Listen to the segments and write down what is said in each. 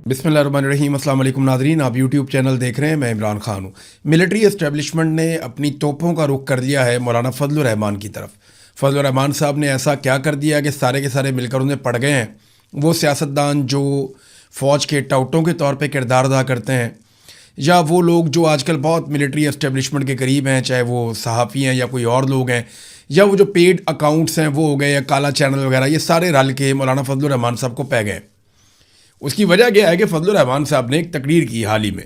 بسم اللہ الرحمن الرحیم۔ السلام علیکم ناظرین، آپ یوٹیوب چینل دیکھ رہے ہیں، میں عمران خان ہوں۔ ملٹری اسٹیبلشمنٹ نے اپنی توپوں کا رخ کر دیا ہے مولانا فضل الرحمان کی طرف۔ فضل الرحمان صاحب نے ایسا کیا کر دیا کہ سارے کے سارے مل کر انہیں پڑ گئے ہیں۔ وہ سیاستدان جو فوج کے ٹاؤٹوں کے طور پہ کردار ادا کرتے ہیں، یا وہ لوگ جو آج کل بہت ملٹری اسٹیبلشمنٹ کے قریب ہیں، چاہے وہ صحافی ہیں یا کوئی اور لوگ ہیں، یا وہ جو پیڈ اکاؤنٹس ہیں وہ ہو گئے، یا کالا چینل وغیرہ، یہ سارے رل کے مولانا فضل الرحمان صاحب کو پہ گئے۔ اس کی وجہ کیا ہے کہ فضل الرحمان صاحب نے ایک تقریر کی حال ہی میں،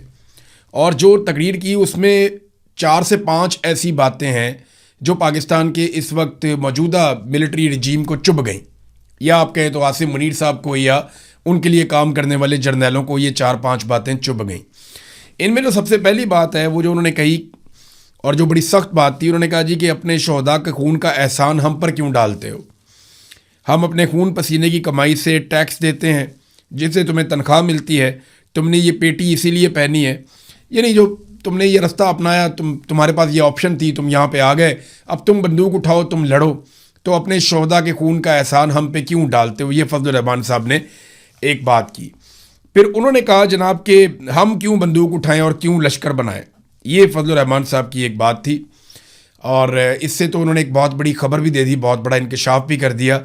اور جو تقریر کی اس میں 4 سے 5 ایسی باتیں ہیں جو پاکستان کے اس وقت موجودہ ملٹری رجیم کو چبھ گئیں، یا آپ کہیں تو عاصم منیر صاحب کو یا ان کے لیے کام کرنے والے جرنیلوں کو یہ 4-5 باتیں چبھ گئیں۔ ان میں جو سب سے پہلی بات ہے وہ جو انہوں نے کہی، اور جو بڑی سخت بات تھی، انہوں نے کہا جی کہ اپنے شہداء کے خون کا احسان ہم پر کیوں ڈالتے ہو؟ ہم اپنے خون پسینے کی کمائی سے ٹیکس دیتے ہیں، جس سے تمہیں تنخواہ ملتی ہے، تم نے یہ پیٹی اسی لیے پہنی ہے، یعنی جو تم نے یہ رستہ اپنایا، تمہارے پاس یہ آپشن تھی، تم یہاں پہ آ گئے، اب تم بندوق اٹھاؤ، تم لڑو، تو اپنے شہداء کے خون کا احسان ہم پہ کیوں ڈالتے ہو؟ یہ فضل الرحمان صاحب نے ایک بات کی۔ پھر انہوں نے کہا جناب کہ ہم کیوں بندوق اٹھائیں اور کیوں لشکر بنائیں، یہ فضل الرحمان صاحب کی ایک بات تھی، اور اس سے تو انہوں نے ایک بہت بڑی خبر بھی دے دی، بہت بڑا انکشاف بھی کر دیا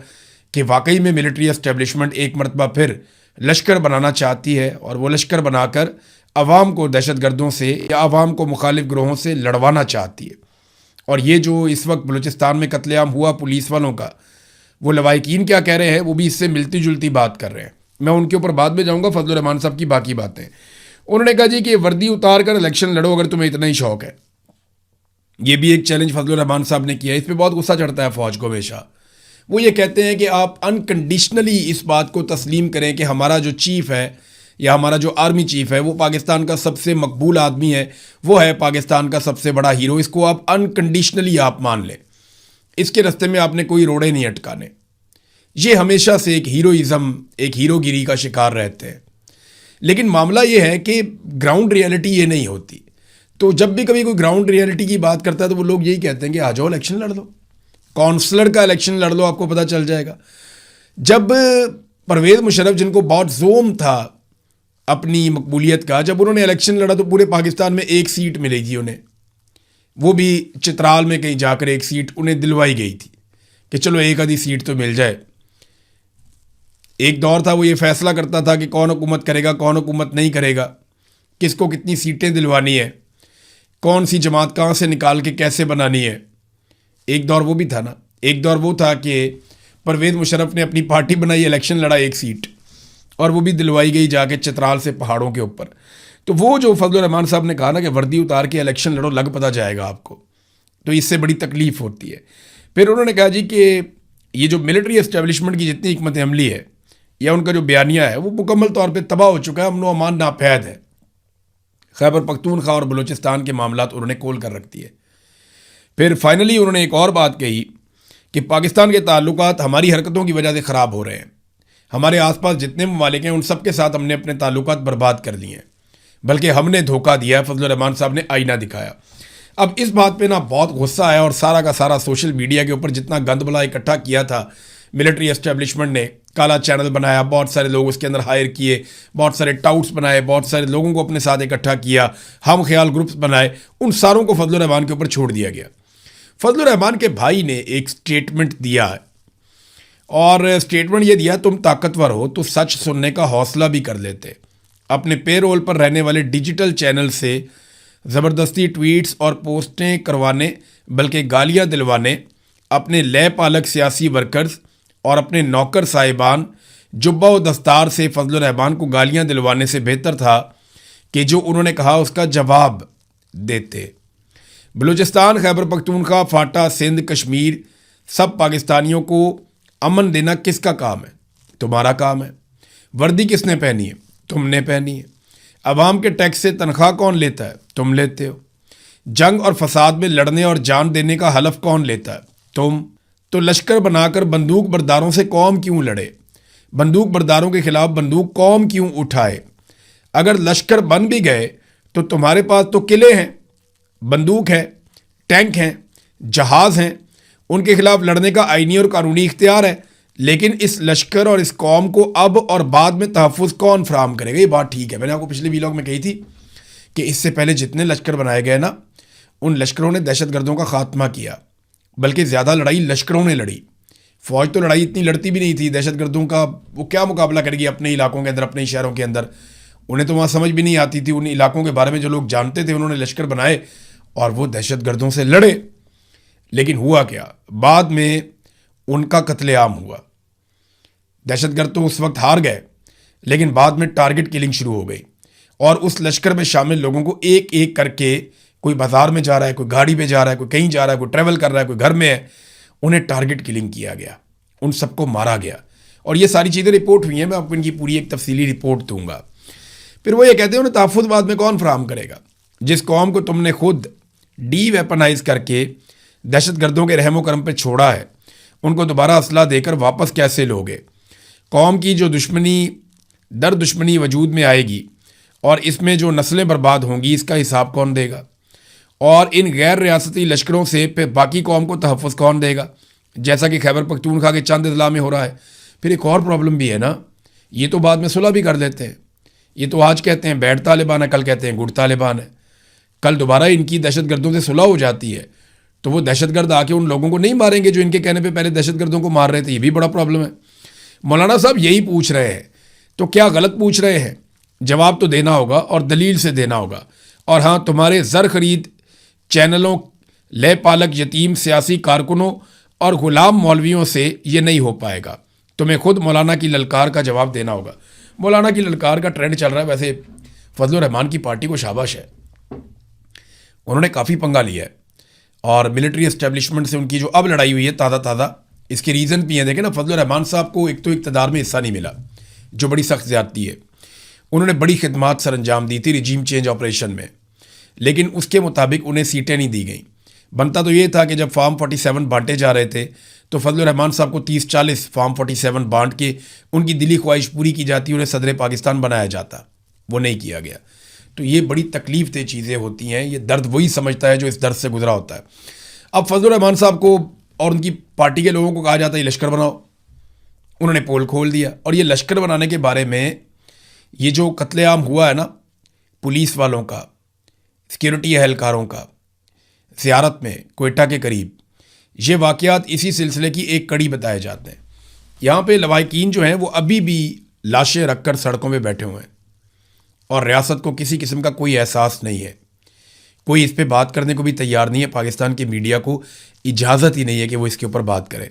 کہ واقعی میں ملٹری اسٹیبلشمنٹ ایک مرتبہ پھر لشکر بنانا چاہتی ہے، اور وہ لشکر بنا کر عوام کو دہشت گردوں سے یا عوام کو مخالف گروہوں سے لڑوانا چاہتی ہے۔ اور یہ جو اس وقت بلوچستان میں قتل عام ہوا پولیس والوں کا، وہ لوائقین کیا کہہ رہے ہیں، وہ بھی اس سے ملتی جلتی بات کر رہے ہیں۔ میں ان کے اوپر بعد میں جاؤں گا، فضل الرحمان صاحب کی باقی باتیں۔ انہوں نے کہا جی کہ وردی اتار کر الیکشن لڑو اگر تمہیں اتنا ہی شوق ہے۔ یہ بھی ایک چیلنج فضل الرحمان صاحب نے کیا۔ اس پہ بہت غصہ چڑھتا ہے فوج کو ہمیشہ۔ وہ یہ کہتے ہیں کہ آپ انکنڈیشنلی اس بات کو تسلیم کریں کہ ہمارا جو چیف ہے یا ہمارا جو آرمی چیف ہے وہ پاکستان کا سب سے مقبول آدمی ہے، وہ ہے پاکستان کا سب سے بڑا ہیرو، اس کو آپ انکنڈیشنلی آپ مان لیں، اس کے رستے میں آپ نے کوئی روڑے نہیں اٹکانے۔ یہ ہمیشہ سے ایک ہیروئزم، ایک ہیرو گیری کا شکار رہتے ہیں، لیکن معاملہ یہ ہے کہ گراؤنڈ ریئلٹی یہ نہیں ہوتی۔ تو جب بھی کبھی کوئی گراؤنڈ ریئلٹی کی بات کرتا ہے تو وہ لوگ یہی کہتے ہیں کہ آ جاؤ الیکشن لڑ دو، کونسلر کا الیکشن لڑ لو، آپ کو پتہ چل جائے گا۔ جب پرویز مشرف، جن کو بہت زوم تھا اپنی مقبولیت کا، جب انہوں نے الیکشن لڑا تو پورے پاکستان میں 1 سیٹ ملے گی انہیں، وہ بھی چترال میں کہیں جا کر 1 سیٹ انہیں دلوائی گئی تھی کہ چلو ایک آدھی سیٹ تو مل جائے۔ ایک دور تھا وہ یہ فیصلہ کرتا تھا کہ کون حکومت کرے گا، کون حکومت نہیں کرے گا، کس کو کتنی سیٹیں دلوانی ہے، کون سی جماعت کہاں سے نکال کے کیسے بنانی ہے۔ ایک دور وہ بھی تھا نا۔ ایک دور وہ تھا کہ پرویز مشرف نے اپنی پارٹی بنائی، الیکشن لڑا 1 سیٹ، اور وہ بھی دلوائی گئی جا کے چترال سے پہاڑوں کے اوپر۔ تو وہ جو فضل الرحمان صاحب نے کہا نا کہ وردی اتار کے الیکشن لڑو، لگ پتہ جائے گا آپ کو، تو اس سے بڑی تکلیف ہوتی ہے۔ پھر انہوں نے کہا جی کہ یہ جو ملٹری اسٹیبلشمنٹ کی جتنی حکمت عملی ہے یا ان کا جو بیانیہ ہے وہ مکمل طور پہ تباہ ہو چکا ہے، امن و امان ناپید ہے۔ خیبر پختونخوا اور بلوچستان کے معاملات انہوں نے کھول کر رکھ دیے۔ پھر فائنلی انہوں نے ایک اور بات کہی کہ پاکستان کے تعلقات ہماری حرکتوں کی وجہ سے خراب ہو رہے ہیں، ہمارے آس پاس جتنے ممالک ہیں ان سب کے ساتھ ہم نے اپنے تعلقات برباد کر دیے ہیں، بلکہ ہم نے دھوکہ دیا ہے۔ فضل الرحمان صاحب نے آئینہ دکھایا۔ اب اس بات پہ نا بہت غصہ آیا، اور سارا کا سارا سوشل میڈیا کے اوپر جتنا گند بلا اکٹھا کیا تھا ملٹری اسٹیبلشمنٹ نے، کالا چینل بنایا، بہت سارے لوگ اس کے اندر ہائر کیے، بہت سارے ٹاؤٹس بنائے، بہت سارے لوگوں کو اپنے ساتھ اکٹھا کیا، ہم خیال گروپس بنائے، ان ساروں کو فضل الرحمان کے اوپر چھوڑ دیا گیا۔ فضل الرحمان کے بھائی نے ایک سٹیٹمنٹ دیا ہے، اور سٹیٹمنٹ یہ دیا، تم طاقتور ہو تو سچ سننے کا حوصلہ بھی کر لیتے، اپنے پے رول پر رہنے والے ڈیجیٹل چینل سے زبردستی ٹویٹس اور پوسٹیں کروانے بلکہ گالیاں دلوانے، اپنے لے پالک سیاسی ورکرز اور اپنے نوکر صاحبان جبہ و دستار سے فضل الرحمان کو گالیاں دلوانے سے بہتر تھا کہ جو انہوں نے کہا اس کا جواب دیتے۔ بلوچستان، خیبر پختونخوا، فاٹا، سندھ، کشمیر، سب پاکستانیوں کو امن دینا کس کا کام ہے؟ تمہارا کام ہے۔ وردی کس نے پہنی ہے؟ تم نے پہنی ہے۔ عوام کے ٹیکس سے تنخواہ کون لیتا ہے؟ تم لیتے ہو۔ جنگ اور فساد میں لڑنے اور جان دینے کا حلف کون لیتا ہے؟ تم۔ تو لشکر بنا کر بندوق برداروں سے قوم کیوں لڑے؟ بندوق برداروں کے خلاف بندوق قوم کیوں اٹھائے؟ اگر لشکر بن بھی گئے تو تمہارے پاس تو قلعے ہیں، بندوق ہے، ٹینک ہیں، جہاز ہیں، ان کے خلاف لڑنے کا آئینی اور قانونی اختیار ہے۔ لیکن اس لشکر اور اس قوم کو اب اور بعد میں تحفظ کون فراہم کرے گا؟ یہ بات ٹھیک ہے، میں نے آپ کو پچھلے ویلاگ میں کہی تھی کہ اس سے پہلے جتنے لشکر بنائے گئے نا، ان لشکروں نے دہشت گردوں کا خاتمہ کیا، بلکہ زیادہ لڑائی لشکروں نے لڑی. فوج تو لڑائی اتنی لڑتی بھی نہیں تھی، دہشت گردوں کا وہ کیا مقابلہ کرے گی اپنے علاقوں کے اندر، اپنے شہروں کے اندر. انہیں تو وہاں سمجھ بھی نہیں آتی تھی. ان علاقوں کے بارے میں جو لوگ جانتے تھے انہوں نے لشکر بنائے اور وہ دہشت گردوں سے لڑے. لیکن ہوا کیا؟ بعد میں ان کا قتل عام ہوا. دہشت گرد تو اس وقت ہار گئے، لیکن بعد میں ٹارگٹ کلنگ شروع ہو گئی، اور اس لشکر میں شامل لوگوں کو ایک ایک کر کے، کوئی بازار میں جا رہا ہے، کوئی گاڑی پہ جا رہا ہے، کوئی کہیں جا رہا ہے، کوئی ٹریول کر رہا ہے، کوئی گھر میں ہے، انہیں ٹارگٹ کلنگ کیا گیا، ان سب کو مارا گیا. اور یہ ساری چیزیں رپورٹ ہوئی ہیں، میں آپ کو ان کی پوری ایک تفصیلی رپورٹ دوں گا. پھر وہ یہ کہتے ہیں انہیں تحفظ بعد میں کون فراہم کرے گا؟ جس قوم کو تم نے خود ڈی ویپنائز کر کے دہشت گردوں کے رحم و کرم پہ چھوڑا ہے، ان کو دوبارہ اسلحہ دے کر واپس کیسے لوگے؟ قوم کی جو دشمنی وجود میں آئے گی اور اس میں جو نسلیں برباد ہوں گی، اس کا حساب کون دے گا؟ اور ان غیر ریاستی لشکروں سے پھر باقی قوم کو تحفظ کون دے گا؟ جیسا کہ خیبر پختونخوا کے چند اضلاع میں ہو رہا ہے. پھر ایک اور پرابلم بھی ہے نا، یہ تو بعد میں صلح بھی کر لیتے ہیں. یہ تو آج کہتے ہیں بیڈ طالبان ہے، کل کہتے ہیں گڈ طالبان ہے. کل دوبارہ ان کی دہشت گردوں سے صلح ہو جاتی ہے تو وہ دہشت گرد آ کے ان لوگوں کو نہیں ماریں گے جو ان کے کہنے پہ پہلے دہشت گردوں کو مار رہے تھے. یہ بھی بڑا پرابلم ہے. مولانا صاحب یہی پوچھ رہے ہیں، تو کیا غلط پوچھ رہے ہیں؟ جواب تو دینا ہوگا اور دلیل سے دینا ہوگا. اور ہاں، تمہارے زر خرید چینلوں، لے پالک یتیم سیاسی کارکنوں اور غلام مولویوں سے یہ نہیں ہو پائے گا. تمہیں خود مولانا کی للکار کا جواب دینا ہوگا. مولانا کی للکار کا ٹرینڈ چل رہا ہے. ویسے فضل الرحمان کی پارٹی کو شاباش ہے، انہوں نے کافی پنگا لیا ہے، اور ملٹری اسٹیبلشمنٹ سے ان کی جو اب لڑائی ہوئی ہے تازہ، اس کے ریزن بھی ہیں. دیکھیں نا، فضل الرحمان صاحب کو ایک تو اقتدار میں حصہ نہیں ملا، جو بڑی سخت زیادتی ہے. انہوں نے بڑی خدمات سر انجام دی تھی رجیم چینج آپریشن میں، لیکن اس کے مطابق انہیں سیٹیں نہیں دی گئیں. بنتا تو یہ تھا کہ جب فارم 47 بانٹے جا رہے تھے تو فضل الرحمان صاحب کو 30-40 فارم 47 بانٹ کے ان کی دلی خواہش پوری کی جاتی، انہیں صدر پاکستان بنایا جاتا. وہ نہیں کیا گیا. تو یہ بڑی تکلیف دہ چیزیں ہوتی ہیں. یہ درد وہی سمجھتا ہے جو اس درد سے گزرا ہوتا ہے. اب فضل الرحمان صاحب کو اور ان کی پارٹی کے لوگوں کو کہا جاتا ہے یہ لشکر بناؤ. انہوں نے پول کھول دیا. اور یہ لشکر بنانے کے بارے میں یہ جو قتل عام ہوا ہے نا پولیس والوں کا، سیکیورٹی اہلکاروں کا زیارت میں کوئٹہ کے قریب، یہ واقعات اسی سلسلے کی ایک کڑی بتائے جاتے ہیں. یہاں پہ لواحقین جو ہیں وہ ابھی بھی لاشیں رکھ کر سڑکوں پہ بیٹھے ہوئے ہیں، اور ریاست کو کسی قسم کا کوئی احساس نہیں ہے. کوئی اس پہ بات کرنے کو بھی تیار نہیں ہے. پاکستان کے میڈیا کو اجازت ہی نہیں ہے کہ وہ اس کے اوپر بات کرے.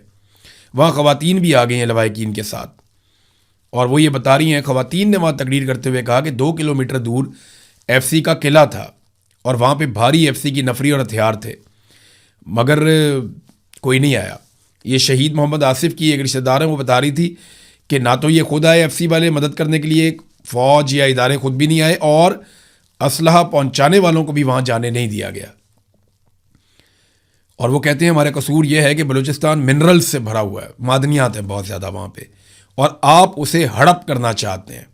وہاں خواتین بھی آ گئی ہیں لواحقین کے ساتھ، اور وہ یہ بتا رہی ہیں، خواتین نے وہاں تقریر کرتے ہوئے کہا کہ 2 کلومیٹر دور ایف سی کا قلعہ تھا اور وہاں پہ بھاری ایف سی کی نفری اور ہتھیار تھے، مگر کوئی نہیں آیا. یہ شہید محمد آصف کی ایک رشتہ دار ہیں، وہ بتا رہی تھی کہ نہ تو یہ خود آئے ایف سی والے مدد کرنے کے لیے، فوج یا ادارے خود بھی نہیں آئے، اور اسلحہ پہنچانے والوں کو بھی وہاں جانے نہیں دیا گیا. اور وہ کہتے ہیں ہمارا قصور یہ ہے کہ بلوچستان منرلز سے بھرا ہوا ہے، معدنیات ہیں بہت زیادہ وہاں پہ، اور آپ اسے ہڑپ کرنا چاہتے ہیں.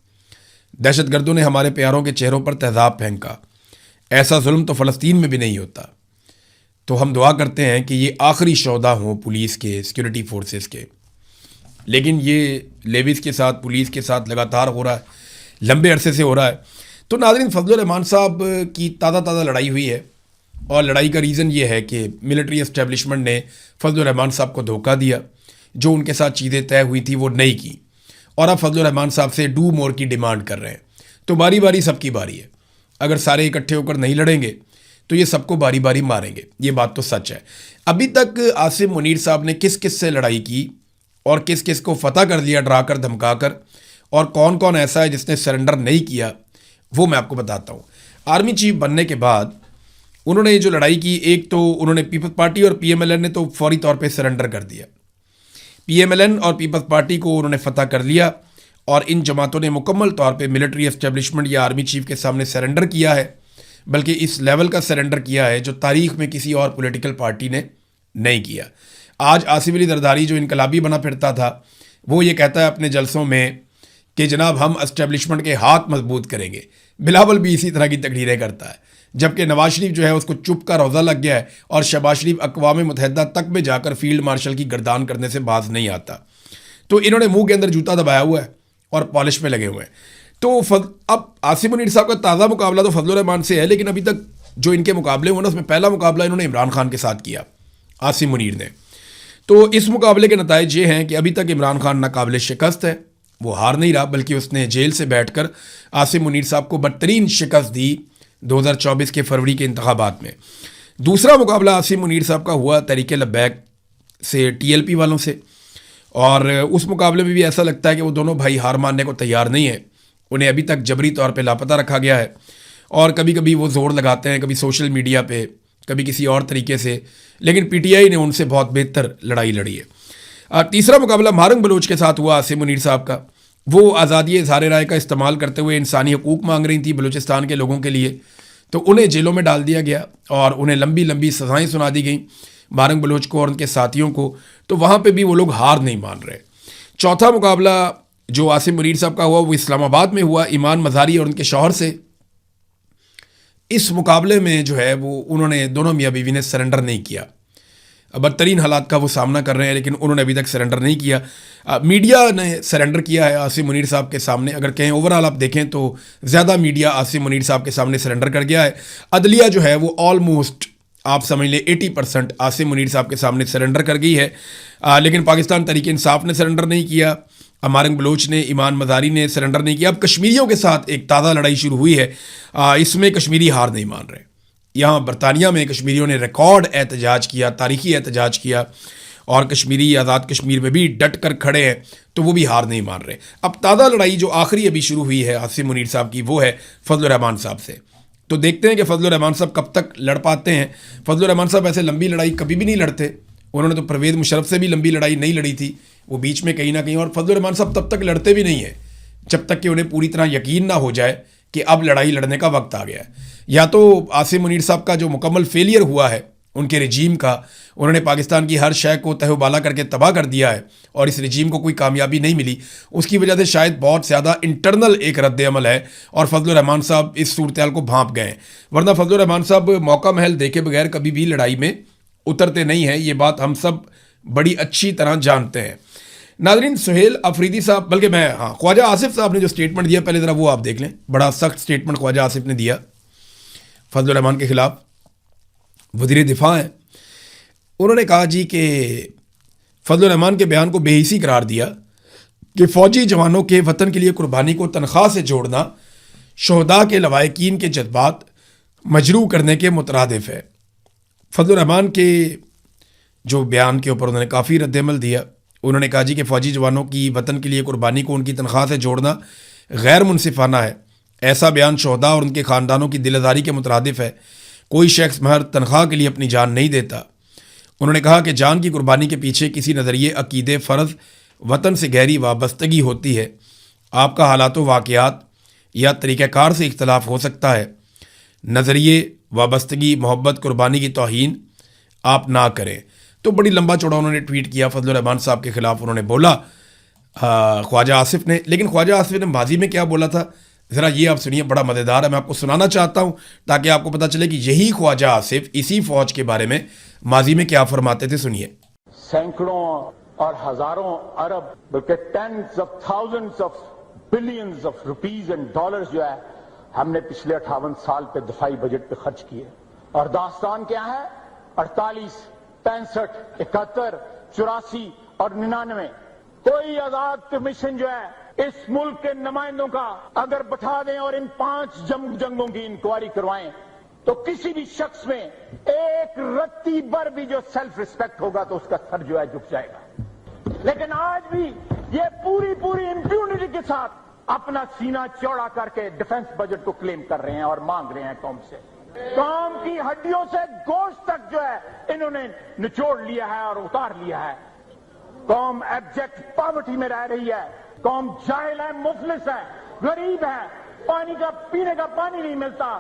دہشت گردوں نے ہمارے پیاروں کے چہروں پر تیزاب پھینکا. ایسا ظلم تو فلسطین میں بھی نہیں ہوتا. تو ہم دعا کرتے ہیں کہ یہ آخری شہدا ہوں پولیس کے، سیکیورٹی فورسز کے. لیکن یہ لیویز کے ساتھ، پولیس کے ساتھ لگاتار ہو رہا ہے، لمبے عرصے سے ہو رہا ہے. تو ناظرین، فضل الرحمان صاحب کی تازہ لڑائی ہوئی ہے، اور لڑائی کا ریزن یہ ہے کہ ملٹری اسٹیبلشمنٹ نے فضل الرحمان صاحب کو دھوکہ دیا. جو ان کے ساتھ چیزیں طے ہوئی تھی وہ نہیں کی، اور اب فضل الرحمان صاحب سے ڈو مور کی ڈیمانڈ کر رہے ہیں. تو باری باری سب کی باری ہے. اگر سارے اکٹھے ہو کر نہیں لڑیں گے تو یہ سب کو باری باری ماریں گے. یہ بات تو سچ ہے. ابھی تک عاصم منیر صاحب نے کس کس سے لڑائی کی اور کس کس کو فتح کر دیا ڈرا کر دھمکا کر، اور کون کون ایسا ہے جس نے سرنڈر نہیں کیا، وہ میں آپ کو بتاتا ہوں. آرمی چیف بننے کے بعد انہوں نے یہ جو لڑائی کی، ایک تو انہوں نے پیپلز پارٹی اور پی ایم ایل این نے تو فوری طور پہ سرنڈر کر دیا. پی ایم ایل این اور پیپلز پارٹی کو انہوں نے فتح کر لیا، اور ان جماعتوں نے مکمل طور پہ ملٹری اسٹیبلشمنٹ یا آرمی چیف کے سامنے سرنڈر کیا ہے، بلکہ اس لیول کا سرنڈر کیا ہے جو تاریخ میں کسی اور پولیٹیکل پارٹی نے نہیں کیا. آج آصف علی زرداری جو انقلابی بنا پھرتا تھا، وہ یہ کہتا ہے اپنے جلسوں میں کہ جناب ہم اسٹیبلشمنٹ کے ہاتھ مضبوط کریں گے. بلاول بھی اسی طرح کی تقریریں کرتا ہے، جبکہ نواز شریف جو ہے اس کو چپ کا روزہ لگ گیا ہے، اور شہباز شریف اقوام متحدہ تک میں جا کر فیلڈ مارشل کی گردان کرنے سے باز نہیں آتا. تو انہوں نے منہ کے اندر جوتا دبایا ہوا ہے اور پالش میں لگے ہوئے ہیں. تو اب عاصم منیر صاحب کا تازہ مقابلہ تو فضل الرحمان سے ہے، لیکن ابھی تک جو ان کے مقابلے ہوئے نا اس میں پہلا مقابلہ انہوں نے عمران خان کے ساتھ کیا عاصم منیر نے. تو اس مقابلے کے نتائج یہ ہیں کہ ابھی تک عمران خان ناقابل شکست ہے، وہ ہار نہیں رہا بلکہ اس نے جیل سے بیٹھ کر عاصم منیر صاحب کو بدترین شکست دی 2024 کے فروری کے انتخابات میں. دوسرا مقابلہ عاصم منیر صاحب کا ہوا تحریک لبیک سے TLP والوں سے، اور اس مقابلے میں بھی ایسا لگتا ہے کہ وہ دونوں بھائی ہار ماننے کو تیار نہیں ہیں. انہیں ابھی تک جبری طور پہ لاپتہ رکھا گیا ہے، اور کبھی کبھی وہ زور لگاتے ہیں، کبھی سوشل میڈیا پہ، کبھی کسی اور طریقے سے، لیکن PTI نے ان سے بہت بہتر لڑائی لڑی ہے. تیسرا مقابلہ مہارنگ بلوچ کے ساتھ ہوا عاصم منیر صاحب کا. وہ آزادی اظہار رائے کا استعمال کرتے ہوئے انسانی حقوق مانگ رہی تھی بلوچستان کے لوگوں کے لیے، تو انہیں جیلوں میں ڈال دیا گیا اور انہیں لمبی لمبی سزائیں سنا دی گئیں مہارنگ بلوچ کو اور ان کے ساتھیوں کو. تو وہاں پہ بھی وہ لوگ ہار نہیں مان رہے. چوتھا مقابلہ جو عاصم منیر صاحب کا ہوا وہ اسلام آباد میں ہوا ایمان مظہری اور ان کے شوہر سے. اس مقابلے میں جو ہے وہ انہوں نے دونوں میاں بیوی نے سرنڈر نہیں کیا. بدترین حالات کا وہ سامنا کر رہے ہیں لیکن انہوں نے ابھی تک سرنڈر نہیں کیا. میڈیا نے سرنڈر کیا ہے عاصم منیر صاحب کے سامنے. اگر کہیں اوورال آپ دیکھیں تو زیادہ میڈیا عاصم منیر صاحب کے سامنے سرنڈر کر گیا ہے. عدلیہ جو ہے وہ آلموسٹ آپ سمجھ لیں 80% عاصم منیر صاحب کے سامنے سرنڈر کر گئی ہے. لیکن پاکستان تحریک انصاف نے سرنڈر نہیں کیا، مہارنگ بلوچ نے، ایمان مظہری نے سرنڈر نہیں کیا. اب کشمیریوں کے ساتھ ایک تازہ لڑائی شروع ہوئی ہے. اس میں کشمیری ہار نہیں مان رہے. یہاں برطانیہ میں کشمیریوں نے ریکارڈ احتجاج کیا، تاریخی احتجاج کیا، اور کشمیری آزاد کشمیر میں بھی ڈٹ کر کھڑے ہیں، تو وہ بھی ہار نہیں مان رہے. اب تازہ لڑائی جو آخری ابھی شروع ہوئی ہے عاصم منیر صاحب کی وہ ہے فضل الرحمان صاحب سے. تو دیکھتے ہیں کہ فضل الرحمان صاحب کب تک لڑ پاتے ہیں. فضل الرحمان صاحب ایسے لمبی لڑائی کبھی بھی نہیں لڑتے. انہوں نے تو پرویز مشرف سے بھی لمبی لڑائی نہیں لڑی تھی، وہ بیچ میں کہیں نہ کہیں. اور فضل الرحمان صاحب تب تک لڑتے بھی نہیں ہیں جب تک کہ انہیں پوری طرح یقین نہ ہو جائے کہ اب لڑائی لڑنے کا وقت آ گیا ہے. یا تو عاصم منیر صاحب کا جو مکمل فیلئر ہوا ہے ان کے رجیم کا، انہوں نے پاکستان کی ہر شے کو تہو بالا کر کے تباہ کر دیا ہے اور اس رجیم کو کوئی کامیابی نہیں ملی. اس کی وجہ سے شاید بہت زیادہ انٹرنل ایک رد عمل ہے اور فضل الرحمان صاحب اس صورتحال کو بھانپ گئے ہیں. ورنہ فضل الرحمان صاحب موقع محل دیکھے بغیر کبھی بھی لڑائی میں اترتے نہیں ہیں. یہ بات ہم سب بڑی اچھی طرح جانتے ہیں. ناظرین، سہیل افریدی صاحب، بلکہ خواجہ آصف صاحب نے جو سٹیٹمنٹ دیا پہلے ذرا وہ آپ دیکھ لیں. بڑا سخت سٹیٹمنٹ خواجہ آصف نے دیا فضل الرحمان کے خلاف. وزیر دفاع ہیں، انہوں نے کہا جی کہ فضل الرحمان کے بیان کو بے حسی قرار دیا کہ فوجی جوانوں کے وطن کے لیے قربانی کو تنخواہ سے جوڑنا شہداء کے لواحقین کے جذبات مجروح کرنے کے مترادف ہے. فضل الرحمان کے جو بیان کے اوپر انہوں نے کافی رد عمل دیا. انہوں نے کہا جی کہ فوجی جوانوں کی وطن کے لیے قربانی کو ان کی تنخواہ سے جوڑنا غیر منصفانہ ہے. ایسا بیان شہداء اور ان کے خاندانوں کی دل آزاری کے مترادف ہے. کوئی شخص محض تنخواہ کے لیے اپنی جان نہیں دیتا. انہوں نے کہا کہ جان کی قربانی کے پیچھے کسی نظریے، عقیدے، فرض، وطن سے گہری وابستگی ہوتی ہے. آپ کا حالات و واقعات یا طریقہ کار سے اختلاف ہو سکتا ہے. نظریے، وابستگی، محبت، قربانی کی توہین آپ نہ کریں. تو بڑی لمبا چوڑا انہوں نے ٹویٹ کیا فضل الرحمان صاحب کے خلاف. انہوں نے بولا خواجہ آصف نے، لیکن خواجہ آصف نے ماضی میں کیا بولا تھا ذرا یہ آپ سنیے، بڑا مزیدار ہے. میں آپ کو سنانا چاہتا ہوں تاکہ آپ کو پتہ چلے کہ یہی خواجہ آصف اسی فوج کے بارے میں ماضی میں کیا فرماتے تھے. سنیے. سینکڑوں اور ہزاروں ارب بلکہ tens of thousands of billions of rupees and dollars جو ہے ہم نے پچھلے 58 سال پہ دفاعی بجٹ پہ خرچ کیے. اور داستان کیا ہے؟ 48، 65، 71، 84 اور 99. کوئی آزاد کمیشن جو ہے اس ملک کے نمائندوں کا اگر بٹھا دیں اور ان 5 جنگوں کی انکوائری کروائیں تو کسی بھی شخص میں ایک رتی بر بھی جو سیلف ریسپیکٹ ہوگا تو اس کا سر جو ہے جھک جائے گا. لیکن آج بھی یہ پوری امپیونٹی کے ساتھ اپنا سینہ چوڑا کر کے ڈیفنس بجٹ کو کلیم کر رہے ہیں اور مانگ رہے ہیں قوم سے. قوم کی ہڈیوں سے گوشت تک جو ہے انہوں نے نچوڑ لیا ہے اور اتار لیا ہے. قوم ایبجیکٹ پاورٹی میں رہ رہی ہے. قوم جاہل ہے، مفلس ہے، غریب ہے، پانی کا پینے کا پانی نہیں ملتا.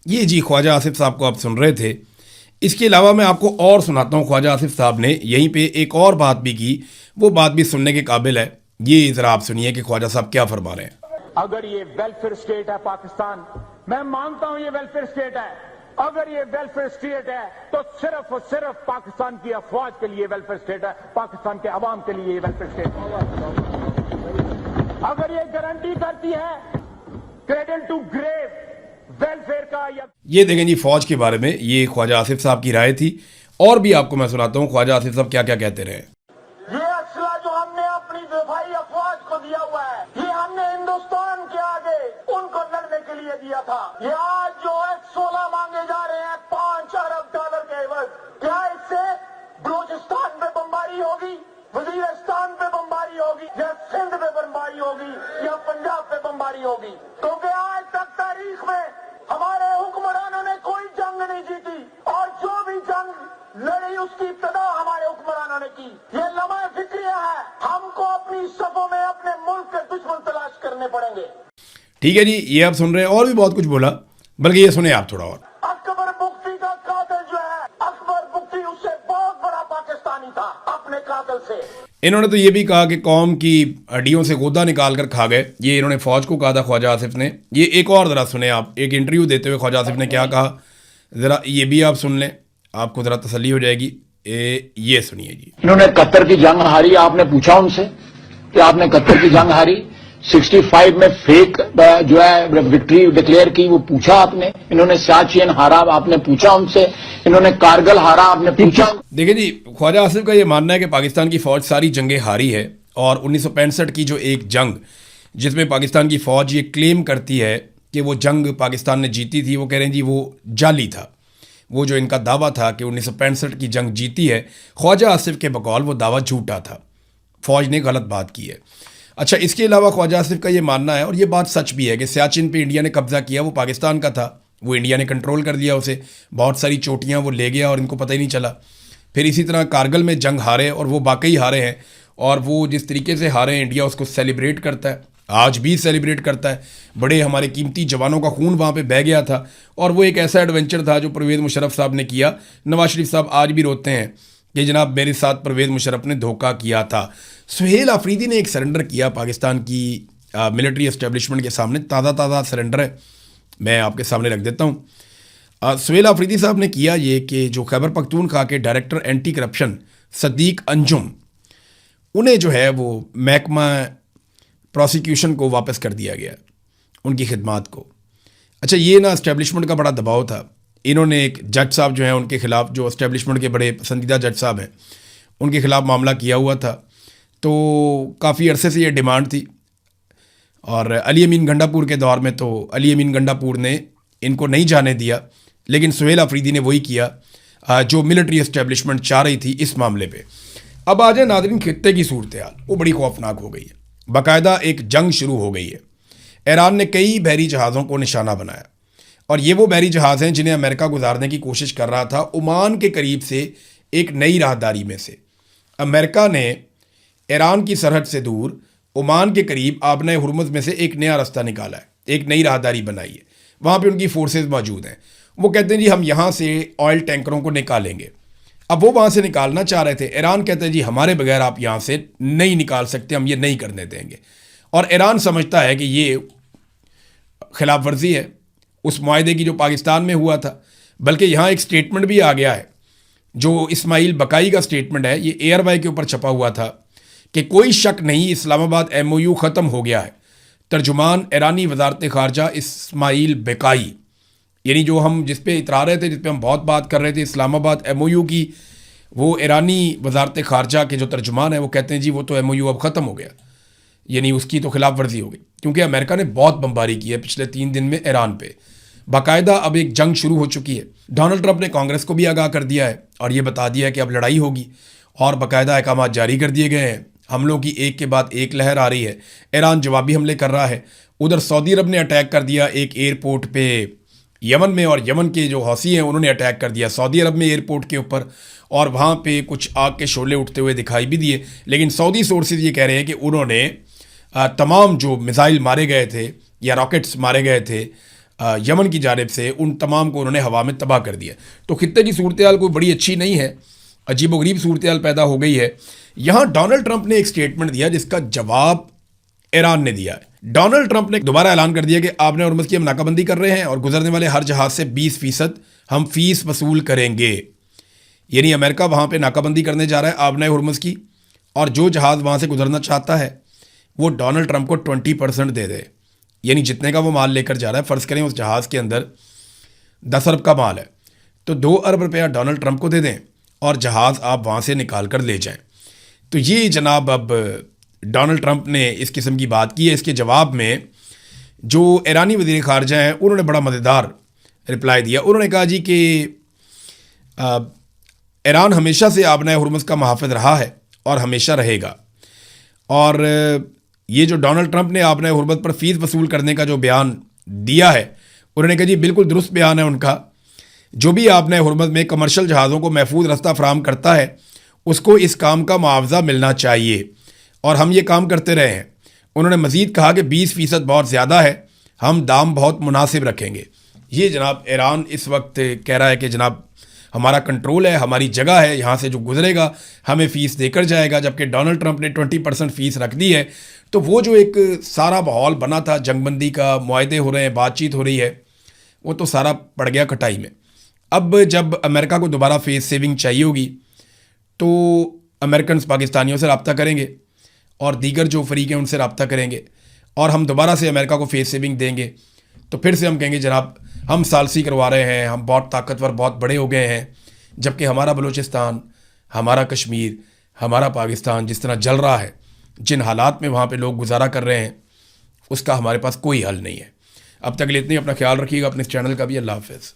یہ جی خواجہ آصف صاحب کو آپ سن رہے تھے. اس کے علاوہ میں آپ کو اور سناتا ہوں. خواجہ آصف صاحب نے یہیں پہ ایک اور بات بھی کی، وہ بات بھی سننے کے قابل ہے. یہ ذرا آپ سنیے کہ خواجہ صاحب کیا فرما رہے ہیں. اگر یہ ویلفیئر اسٹیٹ ہے پاکستان، میں مانتا ہوں یہ ویلفیئر اسٹیٹ ہے، اگر یہ ویلفیئر اسٹیٹ ہے تو صرف اور صرف پاکستان کی افواج کے لیے ویلفیئر اسٹیٹ ہے, پاکستان کے عوام کے لیے یہ ویلفیئر اسٹیٹ ہے. اگر یہ گارنٹی کرتی ہے کریڈل ٹو گریو ویلفیئر کا, یا یہ دیکھیں جی فوج کے بارے میں یہ خواجہ آصف صاحب کی رائے تھی. اور بھی آپ کو میں سناتا ہوں خواجہ آصف صاحب کیا کیا کہتے رہے. یہ اسلحہ جو ہم نے اپنی دفاعی افواج کو دیا ہوا ہے, یہ ہم نے ہندوستان کے آگے ان کو لڑنے کے لیے دیا تھا. یہ آج جو F-16 مانگے جا رہے ہیں $5 ارب کے عوض, کیا اس سے بلوچستان پہ بمباری ہوگی, وزیرستان پہ بمباری ہوگی, یا سندھ پہ بمباری ہوگی, یا پنجاب پہ بمباری ہوگی؟ کیونکہ آج تک تاریخ میں ہمارے حکمرانوں نے کوئی جنگ نہیں جیتی, اور جو بھی جنگ لڑی اس کی ابتدا ہمارے حکمرانوں نے کی. یہ لمحہ فکریہ ہے, ہم کو اپنی صفوں میں اپنے ملک کے دشمن تلاش کرنے پڑیں گے. ٹھیک ہے جی, یہ آپ سن رہے ہیں. اور بھی بہت کچھ بولا, بلکہ یہ سنیں آپ تھوڑا اور. اکبر بگٹی کا قاتل جو ہے, اکبر بگٹی اس سے بہت بڑا پاکستانی تھا اپنے قاتل سے. انہوں نے تو یہ بھی کہا کہ قوم کی ہڈیوں سے غدہ نکال کر کھا گئے. یہ انہوں نے فوج کو کہا تھا خواجہ آصف نے. یہ ایک اور ذرا سنیں آپ, ایک انٹرویو دیتے ہوئے خواجہ آصف نے کیا کہا, ذرا یہ بھی آپ سن لیں, آپ کو ذرا تسلی ہو جائے گی. یہ سنیے جی. انہوں نے قطر کی جنگ ہاری, آپ نے پوچھا ان سے کہ آپ نے قطر کی جنگ ہاری, 65 میں فیک جو ہے وکٹری ڈکلیئر کی, وہ پوچھا آپ نے. انہوں نے سیاچین ہارا, آپ نے پوچھا ان سے. انہوں نے کارگل ہارا, آپ نے پوچھا. دیکھیں جی, خواجہ آصف کا یہ ماننا ہے کہ پاکستان کی فوج ساری جنگیں ہاری ہے, اور 1965 کی جو ایک جنگ جس میں پاکستان کی فوج یہ کلیم کرتی ہے کہ وہ جنگ پاکستان نے جیتی تھی, وہ کہہ رہے ہیں جی وہ جعلی تھا. وہ جو ان کا دعویٰ تھا کہ 1965 کی جنگ جیتی ہے, خواجہ آصف کے بقول وہ دعویٰ جھوٹا تھا, فوج نے غلط بات کی ہے. اچھا, اس کے علاوہ خواجہ آصف کا یہ ماننا ہے, اور یہ بات سچ بھی ہے, کہ سیاچن پہ انڈیا نے قبضہ کیا, وہ پاکستان کا تھا, وہ انڈیا نے کنٹرول کر لیا اسے, بہت ساری چوٹیاں وہ لے گیا اور ان کو پتہ ہی نہیں چلا. پھر اسی طرح کارگل میں جنگ ہارے, اور وہ واقعی ہارے ہیں, اور وہ جس طریقے سے ہارے ہیں انڈیا اس کو سیلیبریٹ کرتا ہے, آج بھی سیلیبریٹ کرتا ہے. بڑے ہمارے قیمتی جوانوں کا خون وہاں پہ بہہ گیا تھا, اور وہ ایک ایسا ایڈونچر تھا جو پرویز مشرف صاحب نے کیا. نواز شریف صاحب آج بھی روتے ہیں کہ جناب میرے ساتھ پرویز مشرف نے دھوکہ کیا تھا. سہیل آفریدی نے ایک سرنڈر کیا پاکستان کی ملٹری اسٹیبلشمنٹ کے سامنے, تازہ سرنڈر ہے, میں آپ کے سامنے رکھ دیتا ہوں. سہیل آفریدی صاحب نے کیا یہ کہ جو خیبر پختونخوا کے ڈائریکٹر اینٹی کرپشن صدیق انجم, انہیں جو ہے وہ محکمہ پروسیکیوشن کو واپس کر دیا گیا, ان کی خدمات کو. اچھا, یہ نا اسٹیبلشمنٹ کا بڑا دباؤ تھا. انہوں نے ایک جج صاحب جو ہیں ان کے خلاف, جو اسٹیبلشمنٹ کے بڑے پسندیدہ جج صاحب ہیں, ان کے خلاف معاملہ کیا ہوا تھا. تو کافی عرصے سے یہ ڈیمانڈ تھی, اور علی امین گنڈا پور کے دور میں تو علی امین گنڈا پور نے ان کو نہیں جانے دیا, لیکن سہیل آفریدی نے وہی کیا جو ملٹری اسٹیبلشمنٹ چاہ رہی تھی اس معاملے پہ. اب آ جائیں ناظرین, خطے کی صورتحال وہ بڑی خوفناک ہو گئی ہے. باقاعدہ ایک جنگ شروع ہو گئی ہے. ایران نے کئی بحری جہازوں کو نشانہ بنایا, اور یہ وہ بحری جہاز ہیں جنہیں امریکہ گزارنے کی کوشش کر رہا تھا عمان کے قریب سے ایک نئی راہداری میں سے. امریکہ نے ایران کی سرحد سے دور عمان کے قریب آبنۂ ہرمز میں سے ایک نیا راستہ نکالا ہے, ایک نئی راہداری بنائی ہے. وہاں پہ ان کی فورسز موجود ہیں. وہ کہتے ہیں جی ہم یہاں سے آئل ٹینکروں کو نکالیں گے. اب وہ وہاں سے نکالنا چاہ رہے تھے, ایران کہتے ہیں جی ہمارے بغیر آپ یہاں سے نہیں نکال سکتے, ہم یہ نہیں کرنے دیں گے. اور ایران سمجھتا ہے کہ یہ خلاف ورزی ہے اس معاہدے کی جو پاکستان میں ہوا تھا. بلکہ یہاں ایک سٹیٹمنٹ بھی آ گیا ہے, جو اسماعیل بقائی کا سٹیٹمنٹ ہے, یہ ایئر وائی کے اوپر چھپا ہوا تھا کہ کوئی شک نہیں اسلام آباد MOU ختم ہو گیا ہے. ترجمان ایرانی وزارت خارجہ اسماعیل بقائی, یعنی جو ہم جس پہ اترا رہے تھے, جس پہ ہم بہت بات کر رہے تھے اسلام آباد MOU کی, وہ ایرانی وزارت خارجہ کے جو ترجمان ہیں وہ کہتے ہیں جی وہ تو MOU اب ختم ہو گیا, یعنی اس کی تو خلاف ورزی ہو گئی. کیونکہ امریکہ نے بہت بمباری کی ہے پچھلے 3 دن میں ایران پہ. باقاعدہ اب ایک جنگ شروع ہو چکی ہے. ڈونلڈ ٹرمپ نے کانگریس کو بھی آگاہ کر دیا ہے اور یہ بتا دیا ہے کہ اب لڑائی ہوگی, اور باقاعدہ احکامات جاری کر دیے گئے ہیں. حملوں کی ایک کے بعد ایک لہر آ رہی ہے. ایران جوابی حملے کر رہا ہے. ادھر سعودی عرب نے اٹیک کر دیا ایک ایئرپورٹ پہ یمن میں, اور یمن کے جو حوثی ہیں انہوں نے اٹیک کر دیا سعودی عرب میں ایئرپورٹ کے اوپر, اور وہاں پہ کچھ آگ کے شعلے اٹھتے ہوئے دکھائی بھی دیے. لیکن سعودی سورسز یہ کہہ رہے ہیں کہ انہوں نے تمام جو میزائل مارے گئے تھے یا راکٹس مارے گئے تھے یمن کی جانب سے, ان تمام کو انہوں نے ہوا میں تباہ کر دیا. تو خطے کی صورتحال کوئی بڑی اچھی نہیں ہے, عجیب و غریب صورتحال پیدا ہو گئی ہے. یہاں ڈونلڈ ٹرمپ نے ایک سٹیٹمنٹ دیا جس کا جواب ایران نے دیا ہے. ڈونلڈ ٹرمپ نے دوبارہ اعلان کر دیا کہ آبنۂ ہرمز کی ہم ناکہ بندی کر رہے ہیں, اور گزرنے والے ہر جہاز سے 20% ہم فیس وصول کریں گے. یعنی امریکہ وہاں پہ ناکہ بندی کرنے جا رہا ہے آبنۂ ہرمز کی, اور جو جہاز وہاں سے گزرنا چاہتا ہے وہ ڈونلڈ ٹرمپ کو 20% دے دے. یعنی جتنے کا وہ مال لے کر جا رہا ہے, فرض کریں اس جہاز کے اندر 10 ارب کا مال ہے, تو 2 ارب روپیہ ڈونلڈ ٹرمپ کو دے دیں اور جہاز آپ وہاں سے نکال کر لے جائیں. تو یہ جناب اب ڈونلڈ ٹرمپ نے اس قسم کی بات کی ہے. اس کے جواب میں جو ایرانی وزیر خارجہ ہیں انہوں نے بڑا مزیدار رپلائی دیا. انہوں نے کہا جی کہ ایران ہمیشہ سے آبنۂ ہرمز کا محافظ رہا ہے اور ہمیشہ رہے گا, اور یہ جو ڈونلڈ ٹرمپ نے آبنۂ ہرمز پر فیس وصول کرنے کا جو بیان دیا ہے, انہوں نے کہا جی بالکل درست بیان ہے ان کا. جو بھی آبنۂ ہرمز میں کمرشل جہازوں کو محفوظ رستہ فراہم کرتا ہے اس کو اس کام کا معاوضہ ملنا چاہیے, اور ہم یہ کام کرتے رہے ہیں. انہوں نے مزید کہا کہ 20% بہت زیادہ ہے, ہم دام بہت مناسب رکھیں گے. یہ جناب ایران اس وقت کہہ رہا ہے کہ جناب ہمارا کنٹرول ہے, ہماری جگہ ہے, یہاں سے جو گزرے گا ہمیں فیس دے کر جائے گا, جبکہ ڈونلڈ ٹرمپ نے 20% فیس رکھ دی ہے. تو وہ جو ایک سارا ماحول بنا تھا جنگ بندی کا, معاہدے ہو رہے ہیں, بات چیت ہو رہی ہے, وہ تو سارا پڑ گیا کٹائی میں. اب جب امریکہ کو دوبارہ فیس سیونگ چاہیے ہوگی تو امریکنز پاکستانیوں سے رابطہ کریں گے اور دیگر جو فریق ہیں ان سے رابطہ کریں گے, اور ہم دوبارہ سے امریکہ کو فیس سیونگ دیں گے. تو پھر سے ہم کہیں گے جناب ہم ثالثی کروا رہے ہیں, ہم بہت طاقتور, بہت بڑے ہو گئے ہیں, جبکہ ہمارا بلوچستان, ہمارا کشمیر, ہمارا پاکستان جس طرح جل رہا ہے, جن حالات میں وہاں پہ لوگ گزارا کر رہے ہیں, اس کا ہمارے پاس کوئی حل نہیں ہے. اب تک لیے اتنی, اپنا خیال رکھیے گا, اپنے اس چینل کا بھی. اللہ حافظ.